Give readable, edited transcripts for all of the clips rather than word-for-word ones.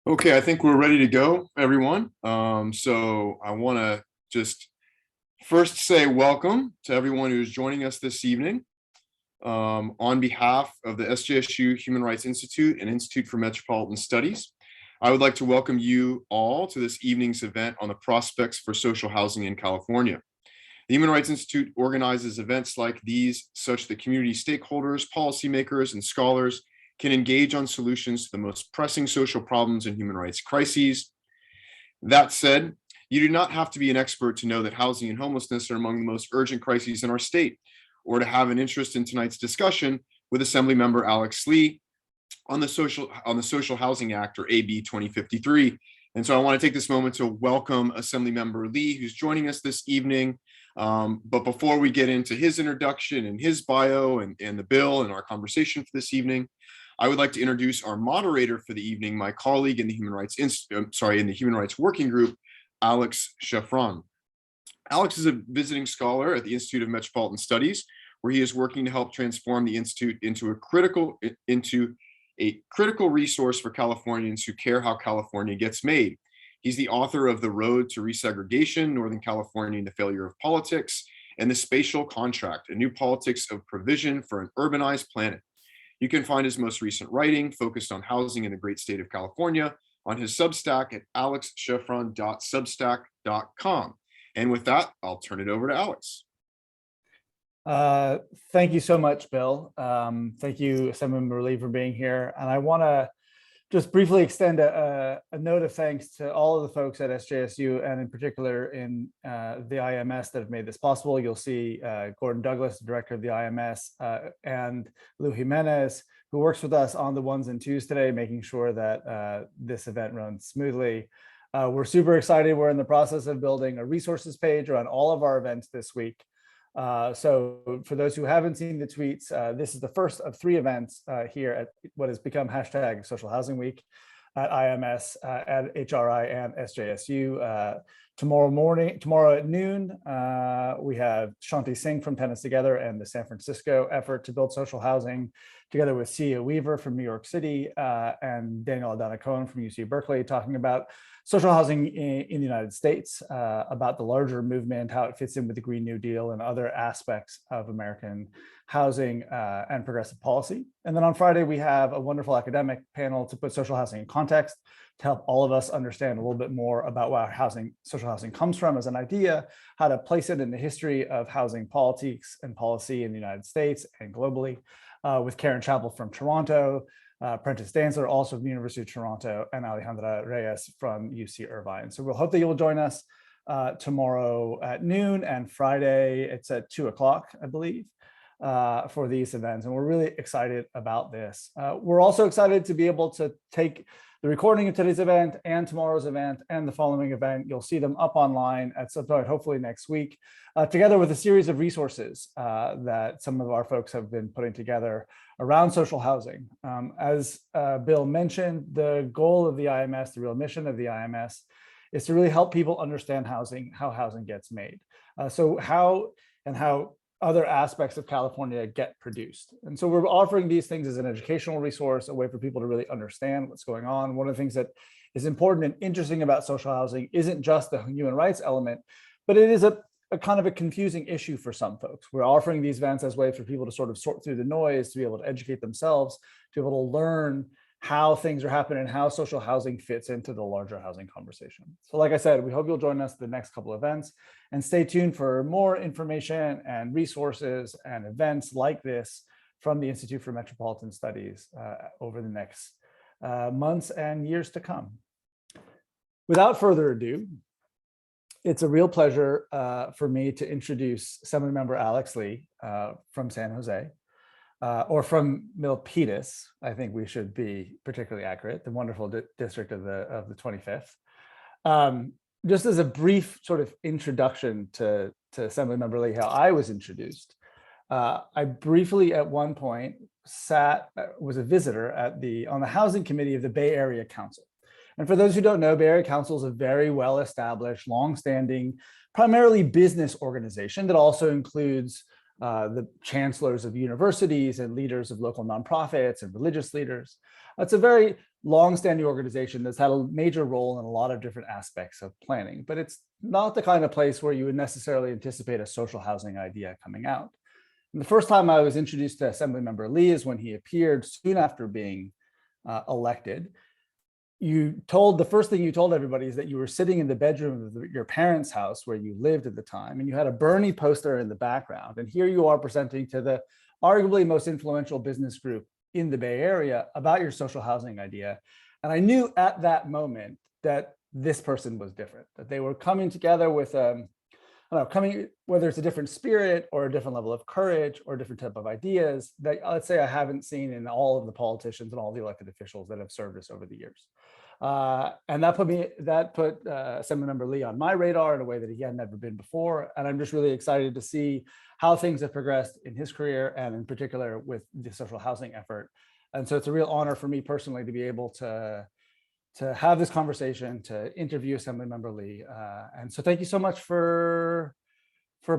Okay, I think we're ready to go, everyone. So I want to just first say welcome to everyone who's joining us this evening. On behalf of the SJSU Human Rights Institute and Institute for Metropolitan Studies, I would like to welcome you all to this evening's event on the prospects for social housing in California. The Human Rights Institute organizes events like these such that community stakeholders, policymakers, and scholars can engage on solutions to the most pressing social problems and human rights crises. That said, you do not have to be an expert to know that housing and homelessness are among the most urgent crises in our state, or to have an interest in tonight's discussion with Assemblymember Alex Lee on the Social Housing Act, or AB 2053. And so I want to take this moment to welcome Assemblymember Lee, who's joining us this evening. But before we get into his introduction and his bio and the bill and our conversation for this evening, I would like to introduce our moderator for the evening, my colleague in the Human Rights Working Group, Alex Schafran. Alex is a visiting scholar at the Institute of Metropolitan Studies, where he is working to help transform the Institute into a critical resource for Californians who care how California gets made. He's the author of The Road to Resegregation, Northern California and the Failure of Politics, and The Spatial Contract, a new politics of provision for an urbanized planet. You can find his most recent writing focused on housing in the great state of California on his Substack at alexschafran.substack.com. And with that, I'll turn it over to Alex. Thank you so much, Bill. Thank you, Assemblymember Lee, for being here. And I want to just briefly extend a note of thanks to all of the folks at SJSU, and in particular in the IMS that have made this possible. You'll see Gordon Douglas, the director of the IMS, and Lou Jimenez, who works with us on the ones and twos today, making sure that this event runs smoothly. We're super excited. We're in the process of building a resources page around all of our events this week. So for those who haven't seen the tweets, this is the first of 3 events here at what has become hashtag Social Housing Week at IMS, at HRI and SJSU. Tomorrow at noon, we have Shanti Singh from Tenants Together and the San Francisco effort to build social housing, together with Cia Weaver from New York City and Daniel Adana Cohen from UC Berkeley, talking about social housing in the United States, about the larger movement, how it fits in with the Green New Deal and other aspects of American housing and progressive policy. And then on Friday, we have a wonderful academic panel to put social housing in context, to help all of us understand a little bit more about where social housing comes from as an idea, how to place it in the history of housing politics and policy in the United States and globally, with Karen Chappell from Toronto, Prentice Danzler, also from the University of Toronto, and Alejandra Reyes from UC Irvine. So we'll hope that you will join us tomorrow at noon, and Friday it's at 2 o'clock, I believe, for these events. And we're really excited about this. We're also excited to be able to take the recording of today's event and tomorrow's event and the following event. You'll see them up online at some point, hopefully next week, together with a series of resources that some of our folks have been putting together around social housing. As Bill mentioned, the goal of the IMS, the real mission of the IMS, is to really help people understand housing, how housing gets made. So how other aspects of California get produced. And so we're offering these things as an educational resource, a way for people to really understand what's going on. One of the things that is important and interesting about social housing isn't just the human rights element, but it is a kind of a confusing issue for some folks. We're offering these events as a way for people to sort of sort through the noise, to be able to educate themselves, to be able to learn how things are happening and how social housing fits into the larger housing conversation. So like I said, we hope you'll join us the next couple of events, and stay tuned for more information and resources and events like this from the Institute for Metropolitan Studies over the next months and years to come. Without further ado, it's a real pleasure for me to introduce Assemblymember Alex Lee from San Jose. Or from Milpitas, I think we should be particularly accurate, the wonderful district of the 25th. Just as a brief sort of introduction to Assemblymember Lee, how I was introduced, I briefly at one point was a visitor on the housing committee of the Bay Area Council. And for those who don't know, Bay Area Council is a very well-established, long-standing, primarily business organization that also includes the chancellors of universities and leaders of local nonprofits and religious leaders. It's a very long-standing organization that's had a major role in a lot of different aspects of planning, but it's not the kind of place where you would necessarily anticipate a social housing idea coming out. And the first time I was introduced to Assemblymember Lee is when he appeared soon after being elected. The first thing you told everybody is that you were sitting in the bedroom of your parents' house where you lived at the time, and you had a Bernie poster in the background. And here you are presenting to the arguably most influential business group in the Bay Area about your social housing idea. And I knew at that moment that this person was different, that they were coming together with whether it's a different spirit or a different level of courage or a different type of ideas that, let's say, I haven't seen in all of the politicians and all the elected officials that have served us over the years. And that put Assemblymember Lee on my radar in a way that he had never been before. And I'm just really excited to see how things have progressed in his career, and in particular with the social housing effort. And so it's a real honor for me personally to be able to have this conversation, to interview Assemblymember Lee. And so thank you so much for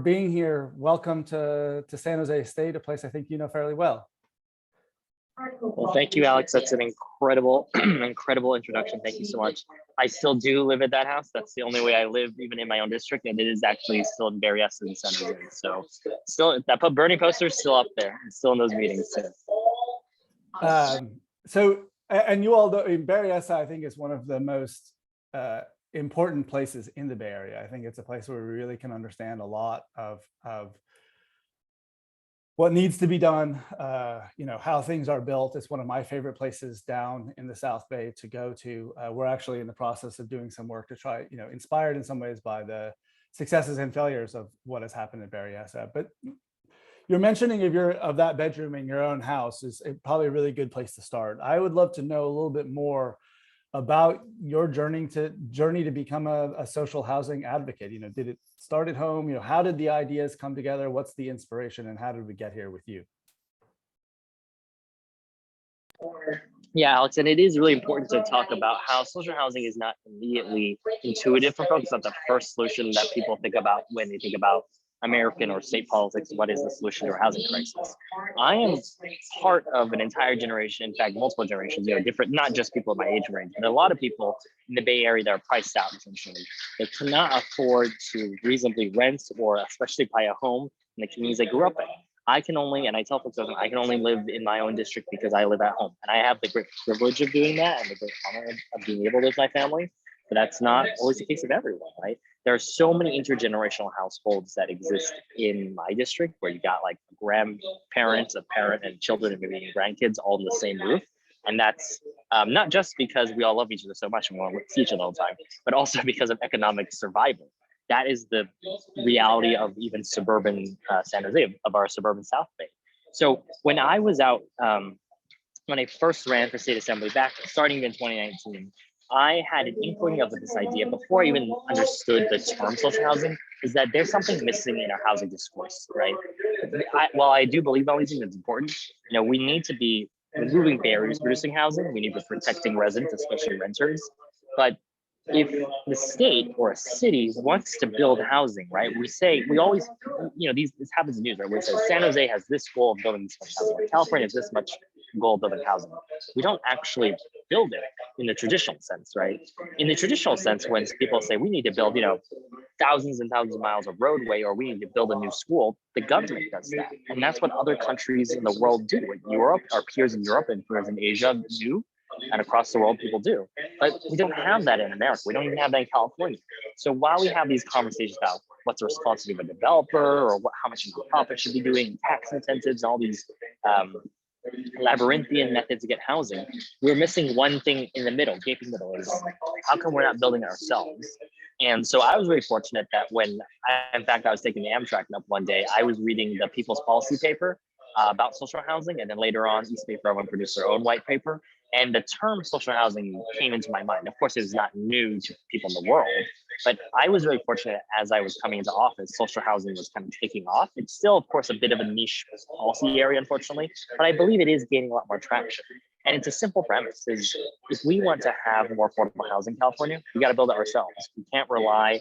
being here. Welcome to San Jose State, a place I think you know fairly well. Well, thank you, Alex. That's an incredible, incredible introduction. Thank you so much. I still do live at that house. That's the only way I live, even in my own district, and it is actually still in Berryessa in San Jose. So, still, that Bernie poster is still up there. It's still in those meetings too. And you all know, in Berryessa, I think is one of the most important places in the Bay Area. I think it's a place where we really can understand a lot of what needs to be done, how things are built. It's one of my favorite places down in the South Bay to go to. We're actually in the process of doing some work to try, inspired in some ways by the successes and failures of what has happened in Berryessa. But your mentioning of that bedroom in your own house is probably a really good place to start. I would love to know a little bit more about your journey to become a social housing advocate. Did it start at home? How did the ideas come together? What's the inspiration, and how did we get here with you? Yeah, Alex, and it is really important to talk about how social housing is not immediately intuitive for folks. It's not the first solution that people think about when they think about American or state politics. What is the solution to our housing crisis? I am part of an entire generation, in fact, multiple generations, different, not just people of my age range, but a lot of people in the Bay Area that are priced out, essentially. They cannot afford to reasonably rent or especially buy a home in the communities they grew up in. I can only, and I tell folks, I can only live in my own district because I live at home. And I have the great privilege of doing that and the great honor of being able to live with my family. But that's not always the case of everyone, right? There are so many intergenerational households that exist in my district where you got like grandparents, a parent, and children, and maybe grandkids all in the same roof. And that's not just because we all love each other so much and we want to see each other all the time, but also because of economic survival. That is the reality of even suburban San Jose, of our suburban South Bay. So when I was out, when I first ran for state assembly starting in 2019, I had an inkling of this idea before I even understood the term social housing, is that there's something missing in our housing discourse, right? While I do believe all these things, it's important, we need to be removing barriers producing housing. We need to be protecting residents, especially renters. But if the state or a city wants to build housing, right, we always, this happens in news, right, where it says San Jose has this goal of building this much housing, California has this much goal of building housing. We don't actually build it in the traditional sense, right? In the traditional sense, when people say we need to build, thousands and thousands of miles of roadway, or we need to build a new school, the government does that. And that's what other countries in the world do. In Europe, our peers in Europe and peers in Asia do, and across the world people do. But we don't have that in America. We don't even have that in California. So while we have these conversations about what's the responsibility of a developer, or how much a nonprofit should be doing, tax incentives, and all these labyrinthian methods to get housing, we're missing one thing in the middle, gaping middle, is how come we're not building ourselves? And so I was very fortunate that when I was taking the Amtrak up one day, I was reading the People's Policy paper about social housing, and then later on, East Bay for Everyone produced their own white paper. And the term social housing came into my mind. Of course, it is not new to people in the world, but I was very fortunate as I was coming into office, social housing was kind of taking off. It's still, of course, a bit of a niche policy area, unfortunately, but I believe it is gaining a lot more traction. And it's a simple premise, is if we want to have more affordable housing in California, we got to build it ourselves. We can't rely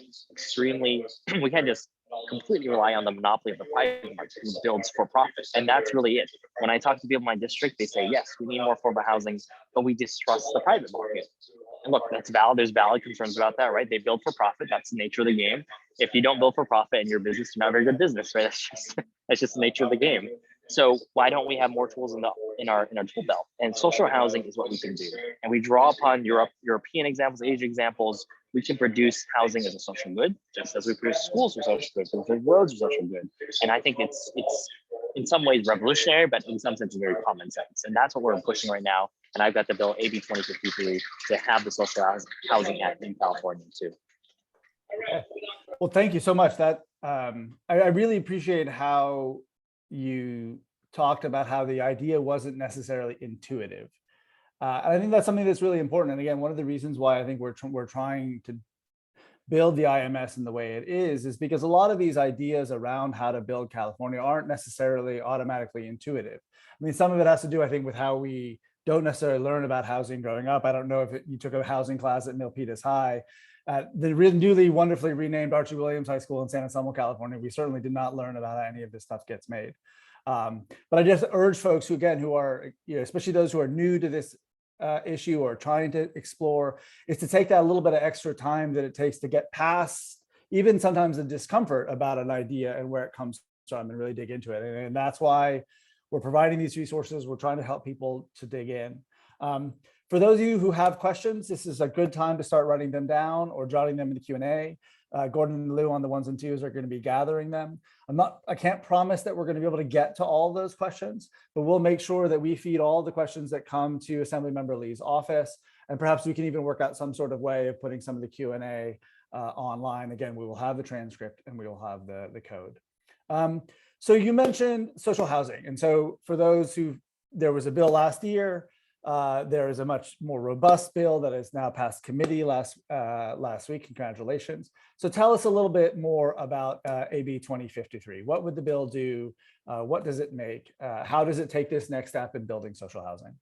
we can't just completely rely on the monopoly of the private market who builds for profit. And that's really it. When I talk to people in my district, they say, yes, we need more affordable housing, but we distrust the private market. And look, that's valid. There's valid concerns about that, right? They build for profit. That's the nature of the game. If you don't build for profit and your business, you're not a very good business, right? That's just the nature of the game. So why don't we have more tools in our tool belt? And social housing is what we can do. And we draw upon European examples, Asian examples. We can produce housing as a social good, just as we produce schools for social good, produce roads for social good. And I think it's in some ways revolutionary, but in some sense very common sense. And that's what we're pushing right now. And I've got the bill AB 2053 to have the Social Housing Act in California too. Okay. Well, thank you so much. That I really appreciate how you talked about how the idea wasn't necessarily intuitive. And I think that's something that's really important. And again, one of the reasons why I think we're trying to build the IMS in the way it is because a lot of these ideas around how to build California aren't necessarily automatically intuitive. I mean, some of it has to do, I think, with how we don't necessarily learn about housing growing up. I don't know if you took a housing class at Milpitas High. The newly wonderfully renamed Archie Williams High School in San Anselmo, California, we certainly did not learn about how any of this stuff gets made. But I just urge folks who are, especially those who are new to this issue or trying to explore, is to take that little bit of extra time that it takes to get past even sometimes the discomfort about an idea and where it comes from and really dig into it. And that's why we're providing these resources. We're trying to help people to dig in. For those of you who have questions, this is a good time to start writing them down or jotting them in the Q&A. Gordon and Lou on the 1s and 2s are going to be gathering them. I can't promise that we're going to be able to get to all those questions, but we'll make sure that we feed all the questions that come to Assemblymember Lee's office. And perhaps we can even work out some sort of way of putting some of the Q&A online. Again, we will have the transcript and we will have the code. So you mentioned social housing. And so for those there was a bill last year. There is a much more robust bill that has now passed committee last week. Congratulations. So tell us a little bit more about AB 2053. What would the bill do? What does it make? How does it take this next step in building social housing?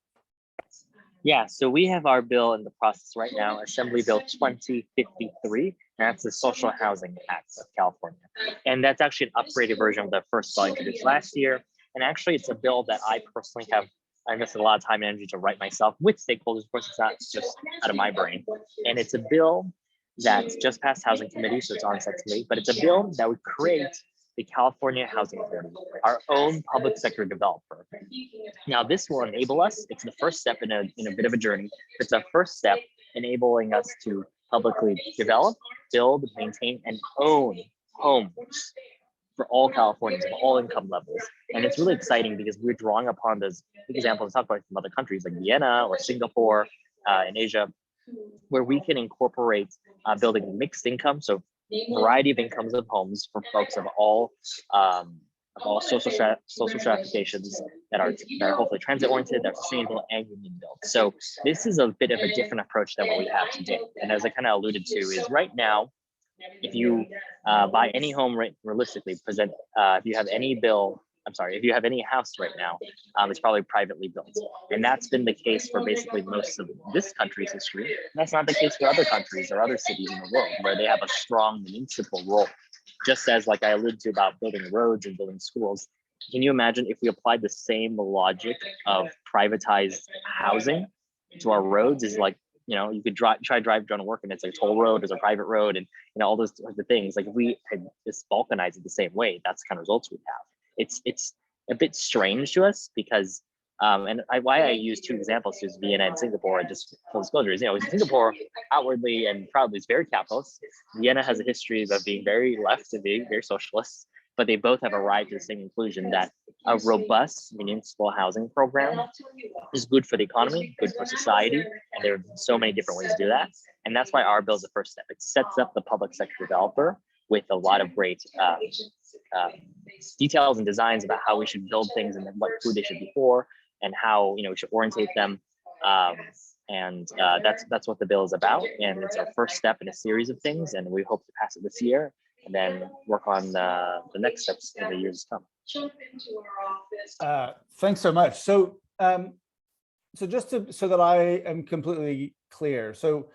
Yeah, so we have our bill in the process right now, Assembly Bill 2053, and that's the Social Housing Act of California. And that's actually an upgraded version of the first bill introduced last year. And actually, it's a bill that I personally have invested a lot of time and energy to write myself with stakeholders. Of course, it's not just out of my brain. And it's a bill that's just passed Housing Committee, so it's on set committee, but it's a bill that would create the California Housing Authority, our own public sector developer. Now, this will enable us, it's the first step in a bit of a journey. It's a first step enabling us to publicly develop, build, maintain, and own homes for all Californians of all income levels. And it's really exciting because we're drawing upon those examples talked about from other countries like Vienna or Singapore in Asia, where we can incorporate building mixed income, so variety of incomes of homes for folks of all social stratifications that are hopefully transit oriented, that are sustainable and union built. So this is a bit of a different approach than what we have today. And as I kind of alluded to, is right now, if you buy any home realistically, if you have any if you have any house right now, it's probably privately built. And that's been the case for basically most of this country's history. And that's not the case for other countries or other cities in the world where they have a strong municipal role. Just as like I alluded to about building roads and building schools, can you imagine if we applied the same logic of privatized housing to our roads? Is like, you could try to drive to work and it's a toll road, there's a private road, and all those types of things. Like if we had just balkanized it the same way, that's the kind of results we'd have. It's a bit strange to us because, why I use two examples is Vienna and Singapore, and just full disclosure is, Singapore outwardly and proudly is very capitalist. Vienna has a history of being very left and being very socialist, but they both have arrived at the same conclusion that a robust municipal housing program is good for the economy, good for society, and there are so many different ways to do that. And that's why our bill is the first step. It sets up the public sector developer with a lot of great details and designs about how we should build things and what food they should be for, and how we should orientate them. That's what the bill is about. And it's our first step in a series of things. And we hope to pass it this year and then work on the next steps in the years to come. Thanks so much. So just so that I am completely clear. So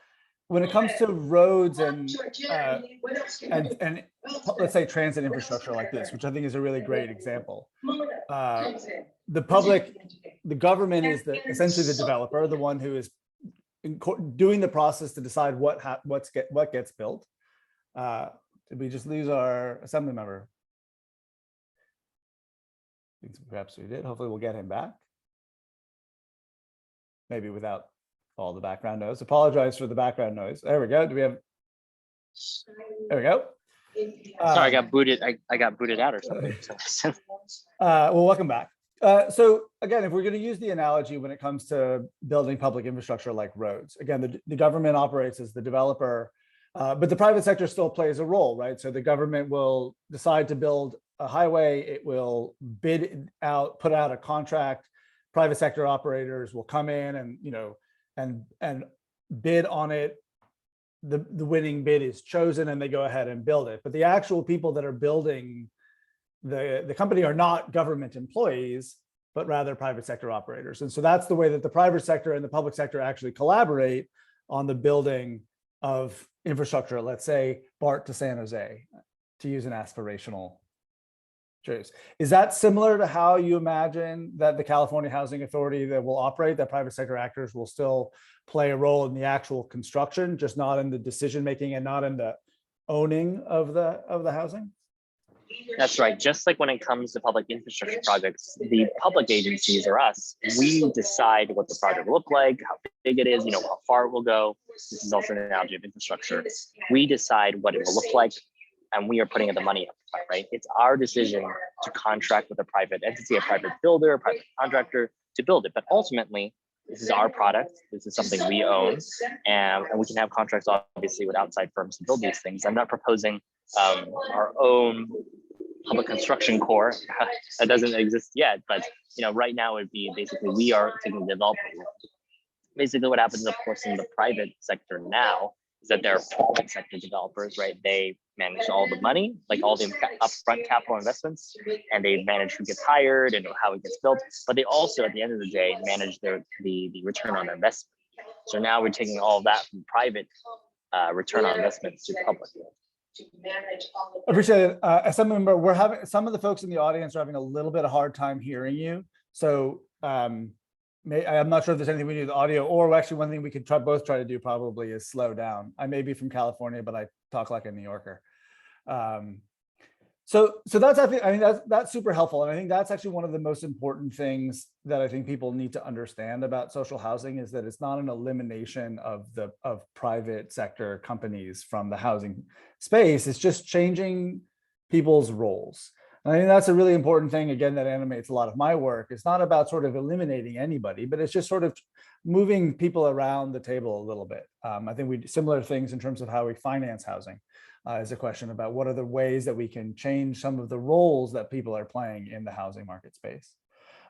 when it comes to roads and let's say transit infrastructure like this, which I think is a really great example, the government is essentially the developer, the one who is doing the process to decide what gets built. Did we just lose our assembly member? Perhaps we did. Hopefully we'll get him back. Maybe without all the background noise. Apologize for the background noise. There we go. Do we have? There we go. Sorry, I got booted. I got booted out or something. Well, welcome back. So again, if we're going to use the analogy when it comes to building public infrastructure like roads, again, the government operates as the developer, but the private sector still plays a role, right? So the government will decide to build a highway, it will bid out, put out a contract. Private sector operators will come in and and bid on it. The winning bid is chosen and they go ahead and build it. But the actual people that are building the company are not government employees, but rather private sector operators. And so that's the way that the private sector and the public sector actually collaborate on the building of infrastructure, let's say BART to San Jose, to use an aspirational choice. Is that similar to how you imagine that the California Housing Authority that will operate, that private sector actors will still play a role in the actual construction, just not in the decision making and not in the owning of the housing? That's right. Just like when it comes to public infrastructure projects, the public agencies or us, we decide what the project will look like, how big it is, how far it will go. This is also an analogy of infrastructure. We decide what it will look like, and we are putting in the money up front, right? It's our decision to contract with a private entity, a private builder, a private contractor to build it. But ultimately, this is our product. This is something we own, and we can have contracts, obviously, with outside firms to build these things. I'm not proposing our own public construction corps that doesn't exist yet, but right now it would be basically we are taking the developer role. Basically, what happens, of course, in the private sector now is that there are public sector developers, right? They manage all the money, like all the upfront capital investments, and they manage who gets hired and how it gets built. But they also, at the end of the day, manage the return on investment. So now we're taking all of that from private return on investment to public. Appreciate it. Assemblymember, we're having some of the folks in the audience are having a little bit of hard time hearing you. So I'm not sure if there's anything we do with the audio, or actually one thing we could both try to do probably is slow down. I may be from California, but I talk like a New Yorker. So that's, I think that's super helpful. And I think that's actually one of the most important things that I think people need to understand about social housing is that it's not an elimination of private sector companies from the housing space. It's just changing people's roles. And I think that's a really important thing, again, that animates a lot of my work. It's not about sort of eliminating anybody, but it's just sort of moving people around the table a little bit. I think we do similar things in terms of how we finance housing. Is a question about what are the ways that we can change some of the roles that people are playing in the housing market space.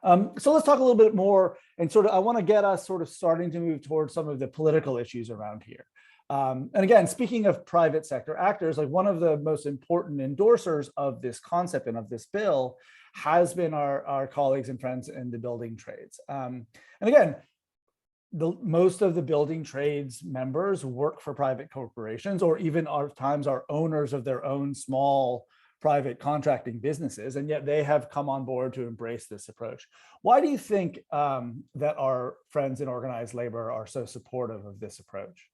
So let's talk a little bit more, and I want to get us sort of starting to move towards some of the political issues around here. And again, speaking of private sector actors, like one of the most important endorsers of this concept and of this bill has been our colleagues and friends in the building trades. And again, most of the building trades members work for private corporations, or even at times are owners of their own small private contracting businesses, and yet they have come on board to embrace this approach. Why do you think that our friends in organized labor are so supportive of this approach?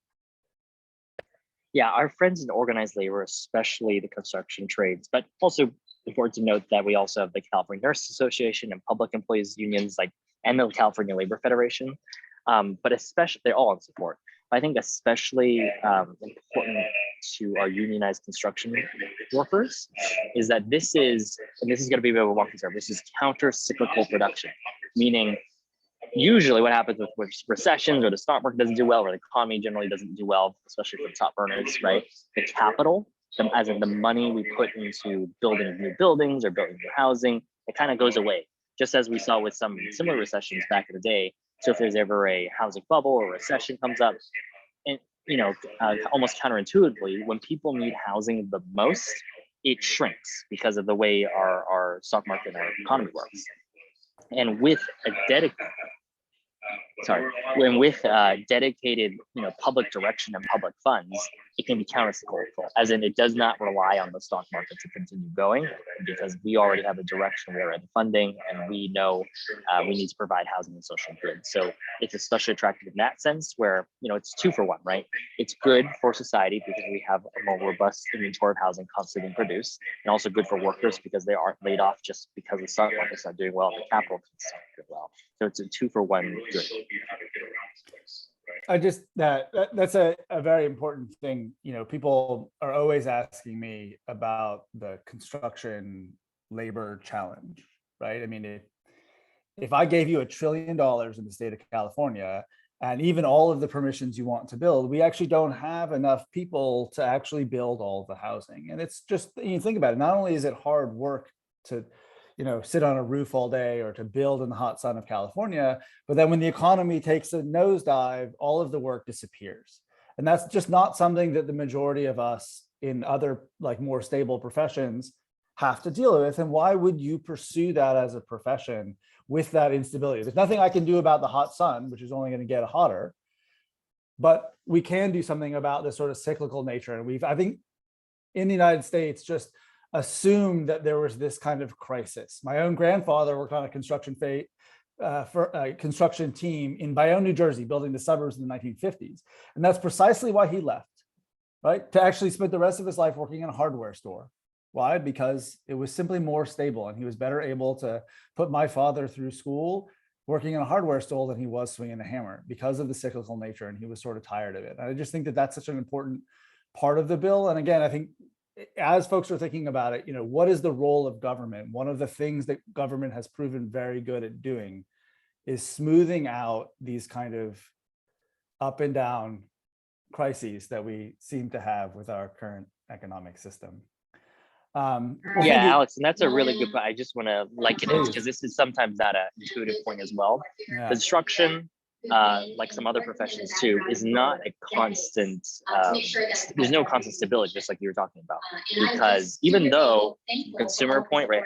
Yeah, our friends in organized labor, especially the construction trades, but also important to note that we also have the California Nurses Association and public employees unions, and the California Labor Federation. But especially, they're all in support. I think especially important to our unionized construction workers is that this is going to be a bit of a wonky term, this is counter-cyclical production, meaning usually what happens with recessions or the stock market doesn't do well, or the economy generally doesn't do well, especially for top earners, right? The capital, as in the money we put into building new buildings or building new housing, it kind of goes away, just as we saw with some similar recessions back in the day. So if there's ever a housing bubble or recession comes up, and almost counterintuitively, when people need housing the most, it shrinks because of the way our stock market and our economy works. And with a when with dedicated, public direction and public funds, it can be countercyclical, as in it does not rely on the stock market to continue going, because we already have the direction, we already have the funding, and we know we need to provide housing and social goods. So it's especially attractive in that sense, where it's 2 for 1, right? It's good for society because we have a more robust inventory of housing constantly being produced, and also good for workers because they aren't laid off just because the stock market's not doing well and the capital is not doing well. So it's a 2 for 1 good. I just that's a very important thing. People are always asking me about the construction labor challenge, right? I mean, if I gave you $1 trillion in the state of California, and even all of the permissions you want to build, we actually don't have enough people to actually build all the housing. And it's just, you think about it, not only is it hard work to sit on a roof all day or to build in the hot sun of California, but then when the economy takes a nosedive, all of the work disappears. And that's just not something that the majority of us in other more stable professions have to deal with. And why would you pursue that as a profession with that instability? There's nothing I can do about the hot sun, which is only going to get hotter, but we can do something about this sort of cyclical nature. And I think in the United States, just assumed that there was this kind of crisis. My own grandfather worked on a construction team in Bayonne, New Jersey, building the suburbs in the 1950s. And that's precisely why he left, right? To actually spend the rest of his life working in a hardware store. Why? Because it was simply more stable, and he was better able to put my father through school working in a hardware store than he was swinging a hammer because of the cyclical nature, and he was sort of tired of it. And I just think that that's such an important part of the bill. And again, I think as folks are thinking about it, what is the role of government? One of the things that government has proven very good at doing is smoothing out these kind of up and down crises that we seem to have with our current economic system. Alex, and that's a really good point. I just want to liken it because this is sometimes not an intuitive point as well. Yeah. Construction, like some other professions too, is not a constant, there's no constant stability, just like you were talking about, because even though consumer point, right,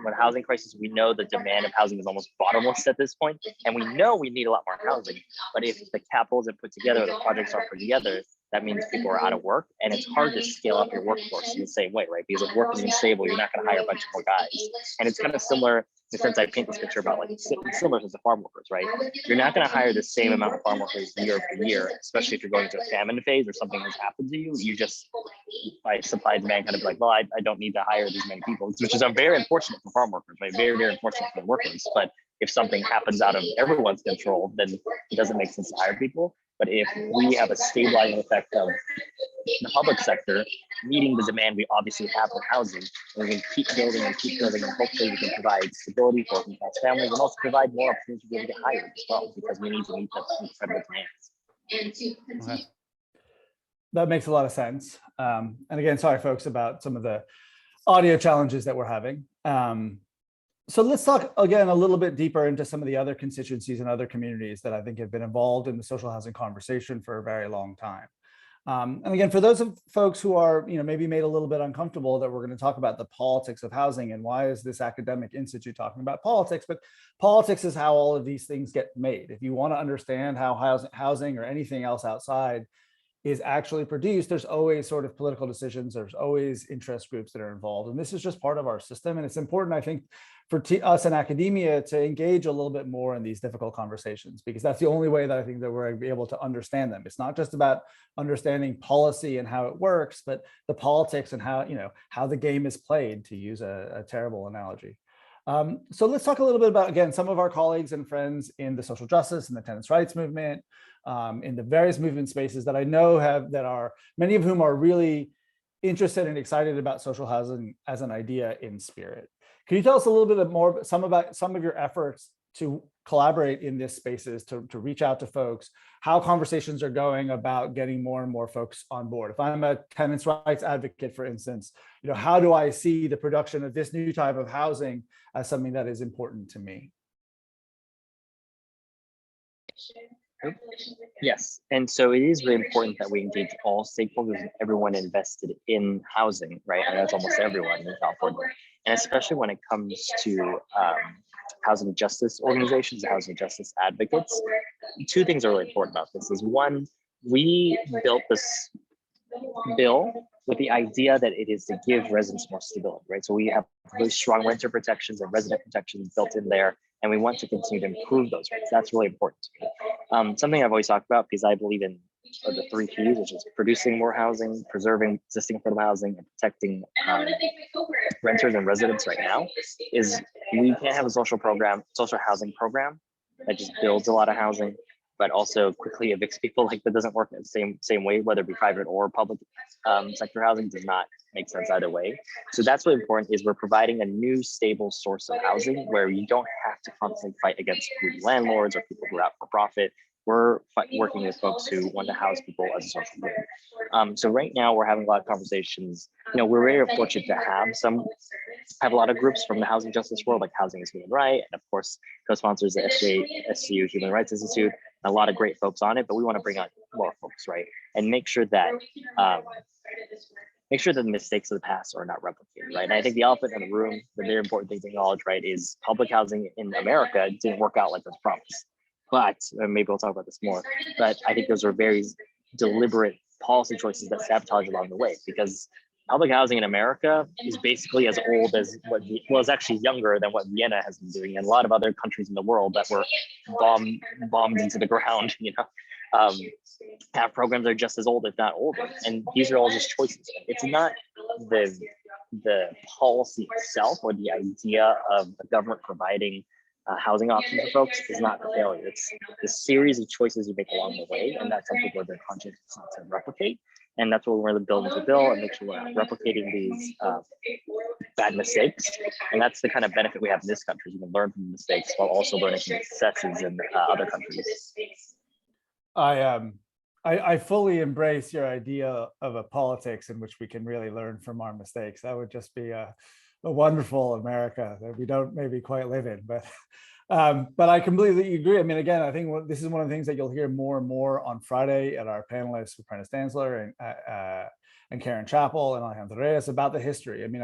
when housing crisis, we know the demand of housing is almost bottomless at this point, and we know we need a lot more housing, but if the capital isn't put together, the projects aren't put together, that means people are out of work, and it's hard to scale up your workforce in the same way, right? Because if work is unstable, you're not going to hire a bunch of more guys. And it's kind of similar in the sense I paint this picture about similar to the farm workers, right? You're not going to hire the same amount of farm workers year after year, especially if you're going into a famine phase or something has happened to you. You just, by supply and demand, kind of be like, well, I don't need to hire these many people, which is very unfortunate for farm workers, right? Very, very unfortunate for the workers. But if something happens out of everyone's control, then it doesn't make sense to hire people. But if we have a stabilizing effect of the public sector meeting the demand we obviously have for housing, and we can keep building, and hopefully we can provide stability for working class families, and also provide more opportunities to be able to get hired as well, because we need to meet the incredible demands. Okay. That makes a lot of sense. And again, sorry folks about some of the audio challenges that we're having. So let's talk again a little bit deeper into some of the other constituencies and other communities that I think have been involved in the social housing conversation for a very long time. And again, for those of folks who are, maybe made a little bit uncomfortable that we're going to talk about the politics of housing and why is this academic institute talking about politics, but politics is how all of these things get made. If you want to understand how housing or anything else outside is actually produced, there's always sort of political decisions, there's always interest groups that are involved. And this is just part of our system. And it's important, I think, for us in academia to engage a little bit more in these difficult conversations, because that's the only way that I think that we're going to be able to understand them. It's not just about understanding policy and how it works, but the politics and how the game is played, to use a terrible analogy. So let's talk a little bit about, again, some of our colleagues and friends in the social justice and the tenants' rights movement, in the various movement spaces that I know many of whom are really interested and excited about social housing as an idea in spirit. Can you tell us a little bit more about some of your efforts to collaborate in these spaces, to reach out to folks, how conversations are going about getting more and more folks on board? If I'm a tenants' rights advocate, for instance, how do I see the production of this new type of housing as something that is important to me? Yes, and so it is really important that we engage all stakeholders and everyone invested in housing, right? And that's almost everyone in California. And especially when it comes to housing justice organizations, housing justice advocates. Two things are really important about this is one, we built this bill with the idea that it is to give residents more stability, right? So we have really strong renter protections and resident protections built in there, and we want to continue to improve those rights. That's really important to me. Something I've always talked about, because I believe in the 3 Ps, which is producing more housing, preserving existing affordable housing, and protecting renters and residents right now, is we can't have a social housing program that just builds a lot of housing, but also quickly evicts people. Like, that doesn't work in the same way, whether it be private or public sector housing does not make sense either way. So that's what important is, we're providing a new stable source of housing where you don't have to constantly fight against greedy landlords or people who are out for profit. We're working with folks who want to house people as a social good. So right now we're having a lot of conversations. We're very fortunate to have a lot of groups from the housing justice world, like Housing is Human Right, and of course co-sponsors the SCU Human Rights Institute, and a lot of great folks on it. But we want to bring on more folks, right, and make sure that the mistakes of the past are not replicated, right? And I think the elephant in the room, the very important thing to acknowledge, right, is public housing in America didn't work out like it was promised. But maybe we'll talk about this more. But I think those are very deliberate policy choices that sabotage along the way, because public housing in America is basically as old as it's actually younger than what Vienna has been doing, and a lot of other countries in the world that were bombed into the ground. Have programs that are just as old, if not older, and these are all just choices. It's not the policy itself or the idea of the government providing housing options for folks is not the failure. It's the series of choices you make along the way, and that's something where they're conscious to replicate. And that's what we're going to build into the bill and make sure we're not replicating these bad mistakes. And that's the kind of benefit we have in this country. You can learn from mistakes while also learning from successes in other countries. I fully embrace your idea of a politics in which we can really learn from our mistakes. That would just be a wonderful America that we don't maybe quite live in, but I completely agree. I mean, again, I think this is one of the things that you'll hear more and more on Friday at our panelists with Prentice Danzler and Karen Chappell and Alejandro Reyes about the history. I mean,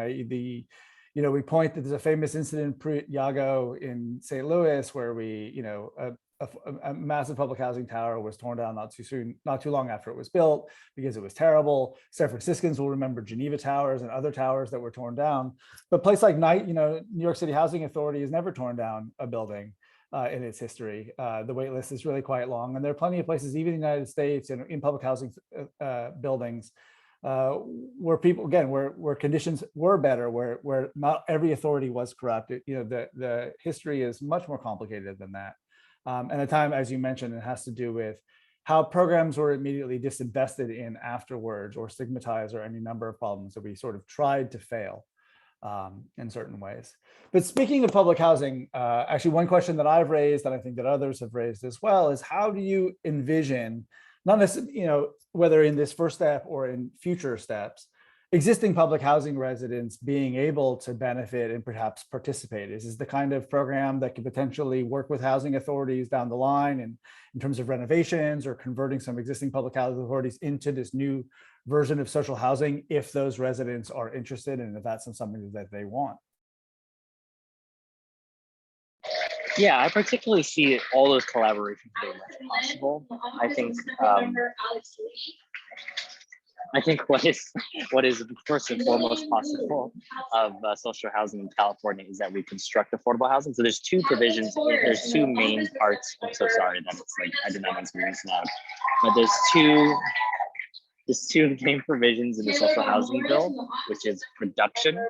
we point that there's a famous incident pre-Yago in St. Louis where a massive public housing tower was torn down not too long after it was built because it was terrible. San Franciscans will remember Geneva Towers and other towers that were torn down. But a place like New York City Housing Authority has never torn down a building in its history. The wait list is really quite long, and there are plenty of places, even in the United States, in public housing buildings, where people, again, where conditions were better, where not every authority was corrupt. The history is much more complicated than that. And the time, as you mentioned, it has to do with how programs were immediately disinvested in afterwards, or stigmatized, or any number of problems that we sort of tried to fail in certain ways. But speaking of public housing, actually one question that I've raised, and I think that others have raised as well, is how do you envision, not necessarily, whether in this first step or in future steps, existing public housing residents being able to benefit and perhaps participate? Is this the kind of program that could potentially work with housing authorities down the line in terms of renovations or converting some existing public housing authorities into this new version of social housing, if those residents are interested and if that's something that they want? Yeah, I particularly see all those collaborations very much possible. I think what is first and foremost possible of social housing in California is that we construct affordable housing. So there's two provisions. There's two main parts. I'm so sorry that it's like I did not experience loud, but there's two main provisions in the social housing bill, which is production of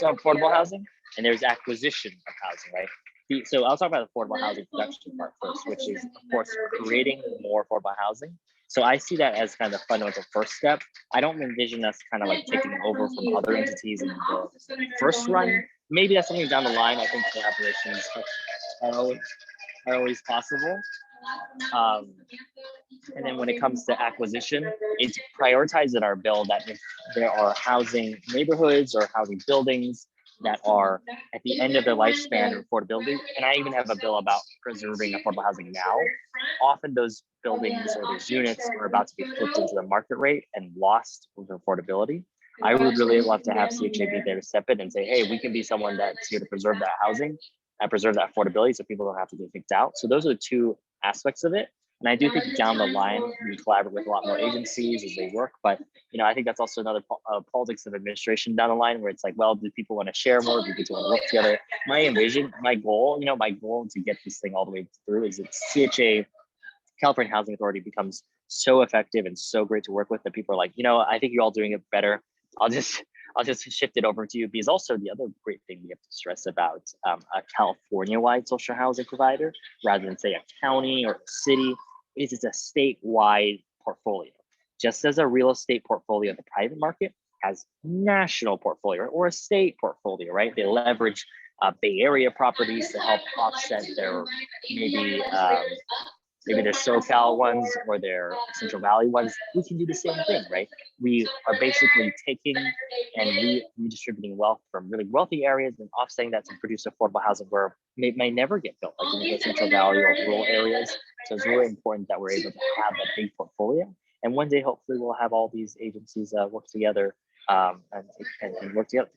affordable housing, and there's acquisition of housing, right? So I'll talk about the affordable housing production part first, which is, of course, creating more affordable housing. So I see that as kind of the fundamental first step. I don't envision us kind of like taking over from other entities in the first run. Maybe that's something down the line. I think collaborations are always possible. And then when it comes to acquisition, it's prioritized in our bill that if there are housing neighborhoods or housing buildings that are at the end of their lifespan of affordability, and I even have a bill about preserving affordable housing now, often those buildings or those units are about to be flipped into the market rate and lost with affordability. I would really love to have CHA be there to step in and say, hey, we can be someone that's here to preserve that housing preserve that affordability so people don't have to get kicked out. So those are the two aspects of it. And I do think down the line, we collaborate with a lot more agencies as they work. But, I think that's also another politics of administration down the line where it's like, well, do people want to share more? Do people want to work together? My goal to get this thing all the way through is that CHA, California Housing Authority, becomes so effective and so great to work with that people are like, I think you're all doing it better. I'll just shift it over to you, because also the other great thing we have to stress about a California-wide social housing provider, rather than say a county or a city, is it's a statewide portfolio. Just as a real estate portfolio in the private market has national portfolio or a state portfolio, right? They leverage Bay Area properties to help offset their maybe their SoCal ones or their Central Valley ones. We can do the same thing, right? We are basically taking and redistributing wealth from really wealthy areas and offsetting that to produce affordable housing where it may never get built, like in the Central Valley or rural areas. So it's really important that we're able to have that big portfolio. And one day, hopefully, we'll have all these agencies work together and work together.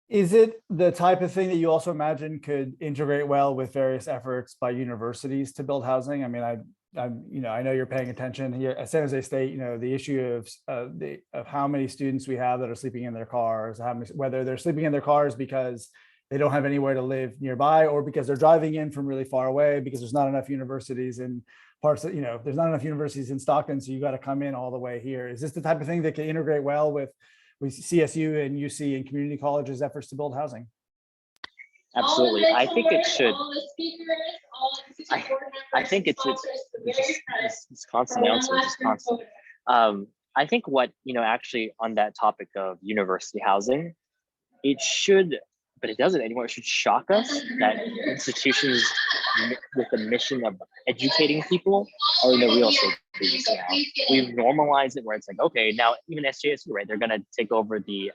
Is it the type of thing that you also imagine could integrate well with various efforts by universities to build housing? I mean, I know you're paying attention here at San Jose State. The issue of how many students we have that are sleeping in their cars, whether they're sleeping in their cars because they don't have anywhere to live nearby, or because they're driving in from really far away because there's not enough universities in parts that, there's not enough universities in Stockton, so you got to come in all the way here. Is this the type of thing that can integrate well with CSU and UC and community colleges' efforts to build housing? Absolutely. I think it should. I think it's constant announcement, just constant. I think what, actually on that topic of university housing, it should, but it doesn't anymore. It should shock us that institutions with the mission of educating people are in the real estate business now. We've normalized it where it's like, okay, now even SJSU, right? They're going to take over the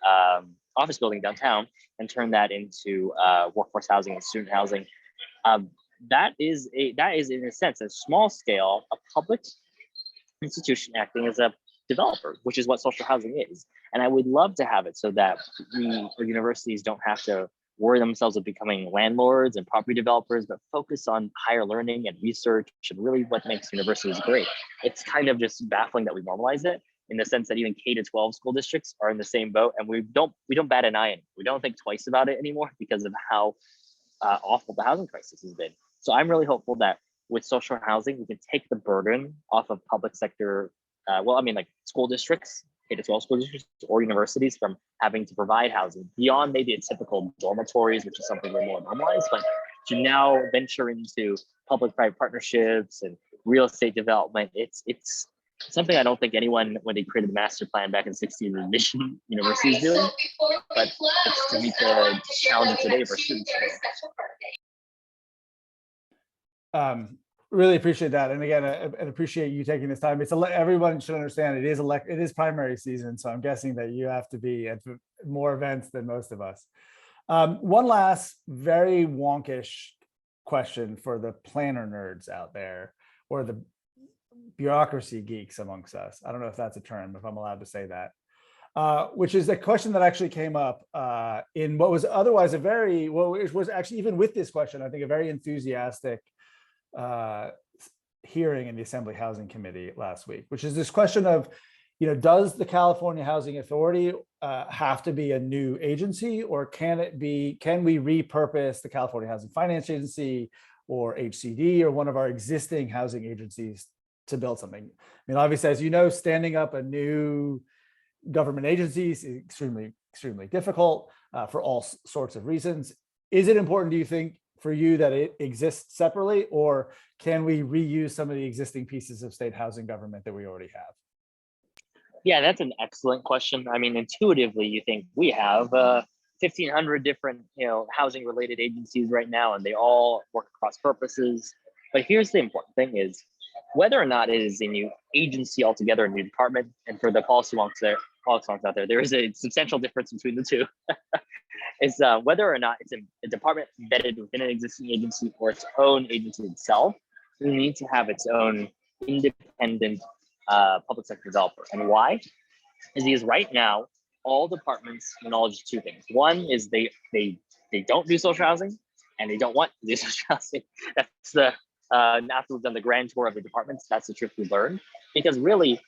office building downtown and turn that into workforce housing and student housing. That is in a sense a small scale, a public institution acting as a developer, which is what social housing is. And I would love to have it so that our universities don't have to worry themselves with becoming landlords and property developers, but focus on higher learning and research and really what makes universities great. It's kind of just baffling that we normalize it in the sense that even K-12 school districts are in the same boat, and we don't bat an eye in it. We don't think twice about it anymore because of how awful the housing crisis has been. So I'm really hopeful that with social housing, we can take the burden off of public sector, like school districts, K-12 school districts or universities from having to provide housing beyond maybe a typical dormitories, which is something we're more normalized, but to now venture into public-private partnerships and real estate development. It's something I don't think anyone, when they created the master plan back in '60s, envisioned universities doing, but it's to meet the challenge of today for students today. Really appreciate that, and again, I appreciate you taking this time. Everyone should understand it is primary season, so I'm guessing that you have to be at more events than most of us. One last very wonkish question for the planner nerds out there, or the bureaucracy geeks amongst us. I don't know if that's a term, if I'm allowed to say that. Which is a question that actually came up in what was otherwise it was actually, even with this question, I think a very enthusiastic hearing in the Assembly Housing Committee last week, which is this question of, does the California Housing Authority have to be a new agency, or can we repurpose the California Housing Finance Agency or HCD or one of our existing housing agencies to build something? I mean, obviously, as you know, standing up a new government agency is extremely, extremely difficult for all sorts of reasons. Is it important, do you think, for you that it exists separately, or can we reuse some of the existing pieces of state housing government that we already have? Yeah, that's an excellent question. I mean, intuitively, you think we have 1,500 different, housing related agencies right now, and they all work across purposes. But here's the important thing is whether or not it is a new agency altogether, a new department, and for the policy wonks out there is a substantial difference between the two. Is whether or not it's a department embedded within an existing agency or its own agency itself, we need to have its own independent public sector developer. And why? Is because right now, all departments acknowledge two things. One is they don't do social housing, and they don't want to do social housing. That's the after we've done the grand tour of the departments, that's the truth we learned. Because really,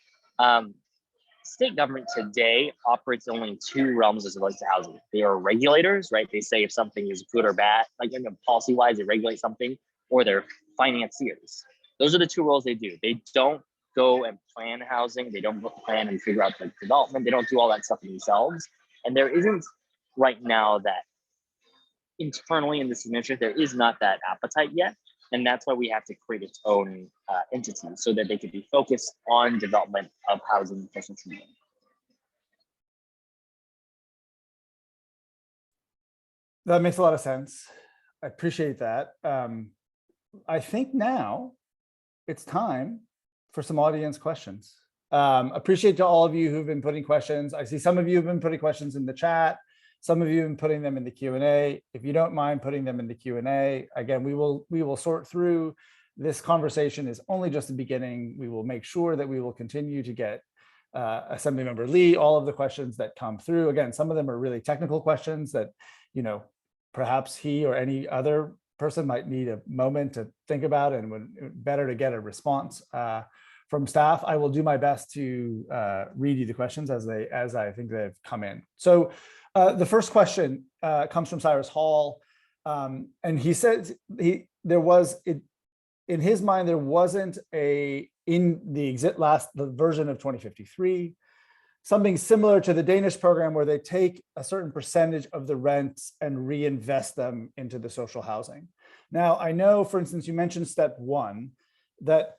state government today operates only in two realms as it relates to housing. They are regulators, right? They say if something is good or bad, like policy-wise, they regulate something, or they're financiers. Those are the two roles they do. They don't go and plan housing. They don't plan and figure out like development. They don't do all that stuff themselves. And there isn't right now that internally in this administration, there is not that appetite yet. And that's why we have to create its own entity so that they can be focused on development of housing efficiency. That makes a lot of sense. I appreciate that. I think now it's time for some audience questions. Appreciate to all of you who've been putting questions. I see some of you have been putting questions in the chat. Some of you have been putting them in the Q&A. If you don't mind putting them in the Q&A, again, we will sort through. This conversation is only just the beginning. We will make sure that we will continue to get Assemblymember Lee all of the questions that come through. Again, some of them are really technical questions that, you know, perhaps he or any other person might need a moment to think about, and would better to get a response from staff. I will do my best to read you the questions as I think they've come in. So the first question comes from Cyrus Hall, and he says in his mind there wasn't in the version of 2053 something similar to the Danish program where they take a certain percentage of the rents and reinvest them into the social housing. Now, I know, for instance, you mentioned step one, that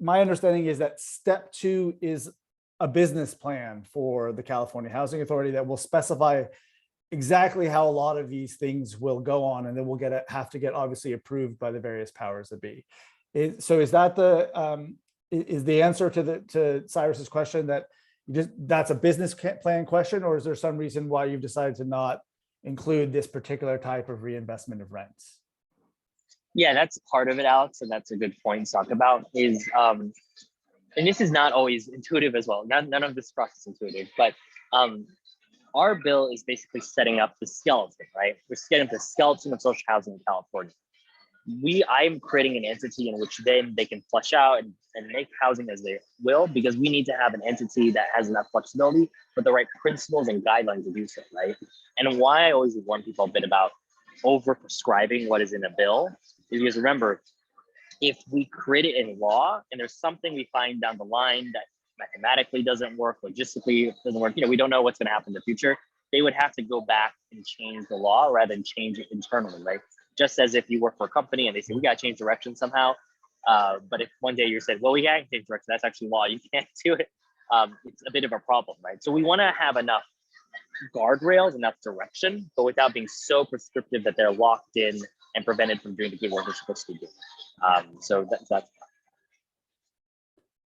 my understanding is that step two is a business plan for the California Housing Authority that will specify exactly how a lot of these things will go on, and then we'll have to get obviously approved by the various powers that be. So is that is the answer to Cyrus's question that that's a business plan question, or is there some reason why you've decided to not include this particular type of reinvestment of rents? Yeah, that's part of it, Alex, and that's a good point to talk about. Is and this is not always intuitive as well. None of this process is intuitive, but our bill is basically setting up the skeleton, right? We're setting up the skeleton of social housing in California. I'm creating an entity in which then they can flesh out and make housing as they will, because we need to have an entity that has enough flexibility with the right principles and guidelines to do so, right? And why I always warn people a bit about over prescribing what is in a bill is because, remember, if we create it in law and there's something we find down the line that mathematically doesn't work, logistically doesn't work, we don't know what's going to happen in the future, they would have to go back and change the law rather than change it internally, right? Just as if you work for a company and they say, we got to change direction somehow. But if one day you said, well, we can't change direction, that's actually law, you can't do it. It's a bit of a problem, right? So we want to have enough guardrails, enough direction, but without being so prescriptive that they're locked in and prevented from doing the good work they're supposed to do. So that's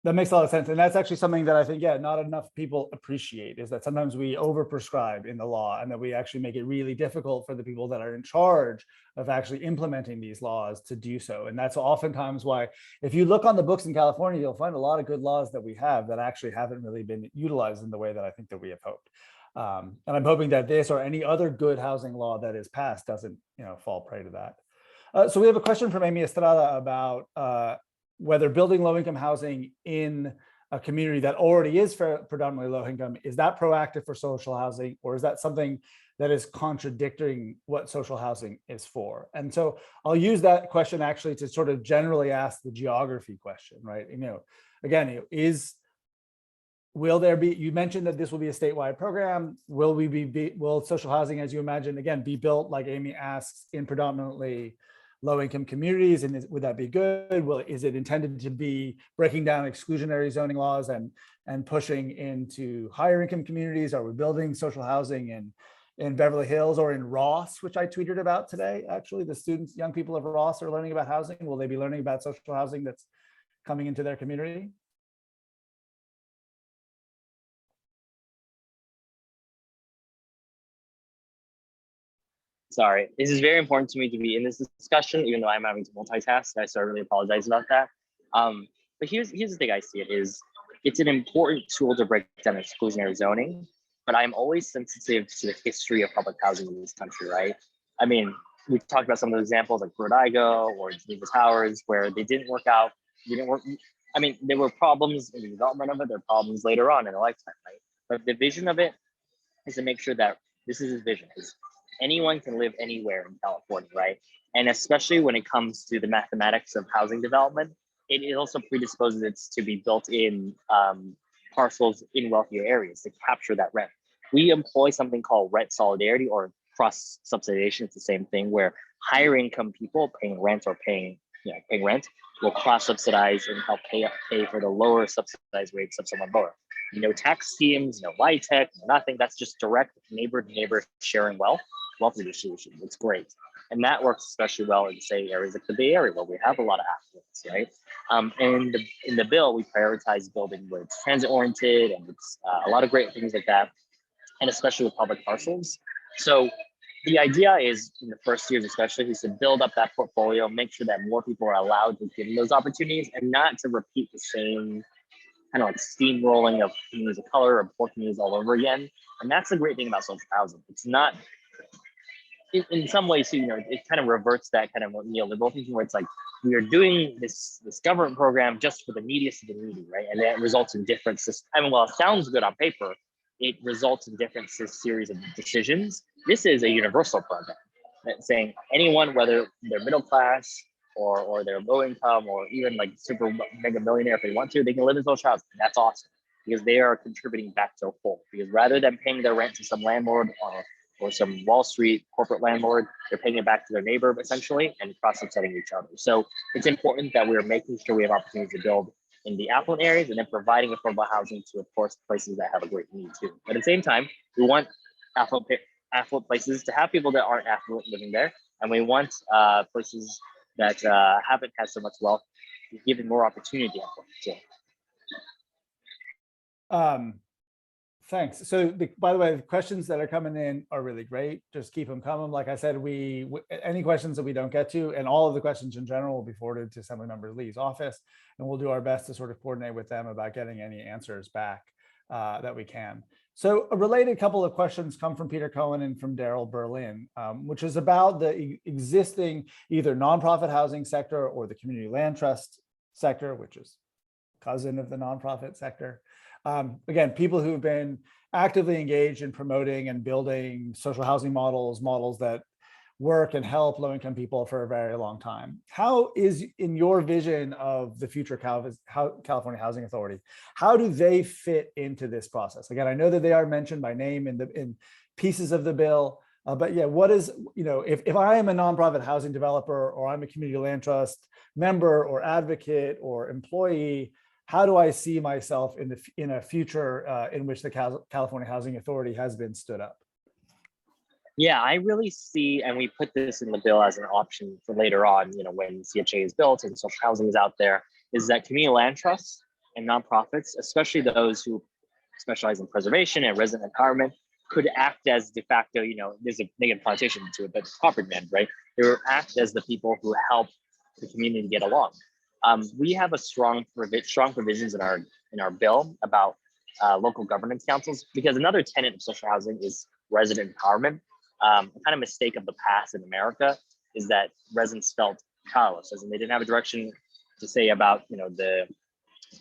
That makes a lot of sense. And that's actually something that I think, yeah, not enough people appreciate, is that sometimes we overprescribe in the law, and that we actually make it really difficult for the people that are in charge of actually implementing these laws to do so. And that's oftentimes why, if you look on the books in California, you'll find a lot of good laws that we have that actually haven't really been utilized in the way that I think that we have hoped. And I'm hoping that this or any other good housing law that is passed doesn't, fall prey to that. So we have a question from Amy Estrada about whether building low-income housing in a community that already is predominantly low-income, is that proactive for social housing, or is that something that is contradicting what social housing is for? And so I'll use that question actually to sort of generally ask the geography question, right? Again, will there be, you mentioned that this will be a statewide program. Will social housing, as you imagine, again, be built, like Amy asks, in predominantly low-income communities, and would that be good? Is it intended to be breaking down exclusionary zoning laws and pushing into higher income communities? Are we building social housing in Beverly Hills or in Ross, which I tweeted about today? Actually, the students, young people of Ross are learning about housing. Will they be learning about social housing that's coming into their community? Sorry, this is very important to me to be in this discussion, even though I'm having to multitask. So I really apologize about that. But here's the thing I see it is, it's an important tool to break down exclusionary zoning. but I'm always sensitive to the history of public housing in this country, right? I mean, we talked about some of the examples like Bordigo or Geneva Towers, where they didn't work out, didn't work. I mean, there were problems in the development of it, there are problems later on in a lifetime, right? But the vision of it is to make sure that this is his vision, is anyone can live anywhere in California, right? And especially when it comes to the mathematics of housing development, it also predisposes it to be built in parcels in wealthier areas to capture that rent. We employ something called rent solidarity or cross subsidization. It's the same thing where higher income people paying rent or paying rent will cross subsidize and help pay for the lower subsidized rates of someone lower. No tax schemes, no LIHTC, nothing. That's just direct neighbor to neighbor sharing wealth distribution. It's great. And that works especially well in, say, areas like the Bay Area, where we have a lot of affluence, right? And in the bill, we prioritize building where it's transit-oriented, and it's a lot of great things like that, and especially with public parcels. So the idea is, in the first years especially, is to build up that portfolio, make sure that more people are allowed to give those opportunities, and not to repeat the same kind of like steamrolling of communities of color or poor communities all over again. And that's the great thing about social housing. It's not, in some ways, it kind of reverts that kind of neoliberal thinking where it's like, we are doing this government program just for the neediest of the needy, right? And that results in different systems. I mean, while it sounds good on paper, it results in different series of decisions. This is a universal program that's saying anyone, whether they're middle class or they're low income or even like super mega millionaire, if they want to, they can live in social housing. That's awesome because they are contributing back to a whole. Because rather than paying their rent to some landlord or some Wall Street corporate landlord, they're paying it back to their neighbor essentially and cross-subsiding each other. So it's important that we're making sure we have opportunities to build in the affluent areas and then providing affordable housing to, of course, places that have a great need too. But at the same time, we want affluent places to have people that aren't affluent living there. And we want places that haven't had so much wealth, given more opportunity too. Thanks. So, by the way, the questions that are coming in are really great. Just keep them coming. Like I said, any questions that we don't get to, and all of the questions in general, will be forwarded to Assemblymember Lee's office, and we'll do our best to sort of coordinate with them about getting any answers back that we can. So, a related couple of questions come from Peter Cohen and from Daryl Berlin, which is about the existing either nonprofit housing sector or the community land trust sector, which is cousin of the nonprofit sector. Again, people who've been actively engaged in promoting and building social housing models that work and help low-income people for a very long time. How is, in your vision of the future California Housing Authority, how do they fit into this process? Again, I know that they are mentioned by name in pieces of the bill, but yeah, what is, if I am a nonprofit housing developer or I'm a community land trust member or advocate or employee, how do I see myself in a future in which the California Housing Authority has been stood up? Yeah, I really see, and we put this in the bill as an option for later on, when CHA is built and social housing is out there, is that community land trusts and nonprofits, especially those who specialize in preservation and resident empowerment, could act as de facto, there's a negative connotation to it, but property men, right? They will act as the people who help the community get along. We have a strong provisions in our bill about local governance councils, because another tenet of social housing is resident empowerment. A kind of mistake of the past in America is that residents felt powerless, as in they didn't have a direction to say about the